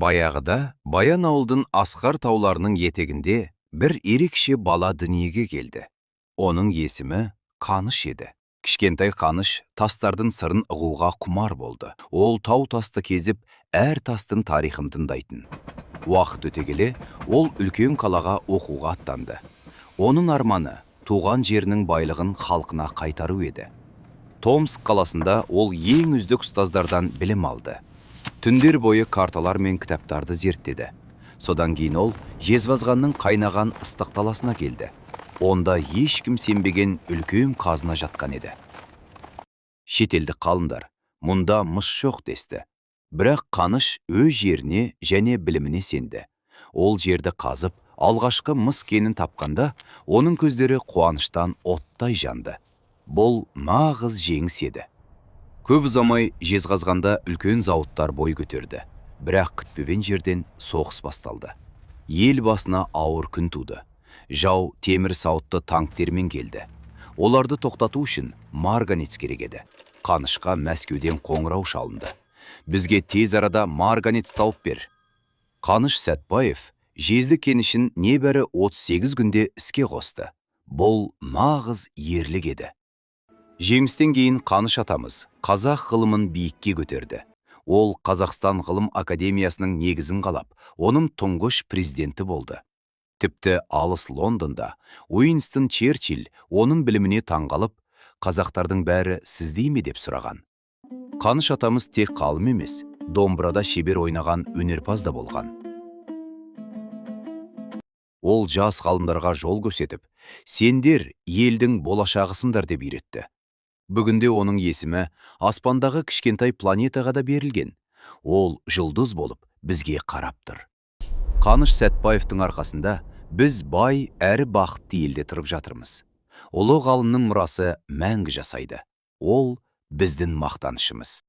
Баяғыда Баян ауылдың Асқар тауларының етегінде бір ерекше бала дүниеге келді. Оның есімі Қаныш еді. Кішкентай Қаныш тастардың сырын ұғуға құмар болды. Ол тау-тасты кезіп, әр тастың тарихын тыңдайтын. Уақыт өте келе, ол үлкен қалаға оқуға аттанды. Оның арманы туған жерінің байлығын халқына қайтару еді. Томск қаласында ол ең үздік ұстаздардан білім алды. Түндер бойы карталар мен кітаптарды зерттеді. Содан кейін ол Жезқазғанның қайнаған ыстық таласына келді. Онда ешкім сенбеген үлкен қазына жатқан еді. Шетелдік ғалымдар, мұнда мыс жоқ десті. Бірақ Қаныш өз жеріне және біліміне сенді. Ол жерді қазып, алғашқы мыс кенін тапқанда, оның көздері қуаныштан оттай жанды. Бұл нағыз жеңіс еді. Көп ұзамай Жезқазғанда үлкен зауыттар бой көтерді. Бірақ күтпеген жерден соғыс басталды. Ел басына ауыр күн туды. Жау темір сауытты танктермен келді. Оларды тоқтату үшін марганец керек еді. Қанышқа Мәскеуден қоңырау шалынды. Бізге тез арада марганец тауып бер. Қаныш Сәтбаев жезді кенішін небәрі 38 күнде іске қосты. Бұл нағыз ерлік еді. Жеңістен кейін Қаныш атамыз қазақ ғылымын биікке көтерді. Ол Қазақстан ғылым академиясының негізін қалап, оның тұңғыш президенті болды. Тіпті алыс Лондонда Уинстон Черчилль оның біліміне таңғалып, қазақтардың бәрі сіздей ме деп сұраған. Қаныш атамыз тек ғалым емес, домбырада шебер ойнаған өнерпаз да болған. Ол жас ғалымдарға жол көрсетіп, сендер елдің болашағысыңдар деп үйретті. Бүгінде оның есімі аспандағы кішкентай планетаға да берілген. Ол жұлдыз болып бізге қарап тұр. Қаныш Сәтбаевтың арқасында біз бай әрі бақытты елде тұрып жатырмыз. Ұлы ғалымның мұрасы мәңгі жасайды. Ол біздің мақтанышымыз.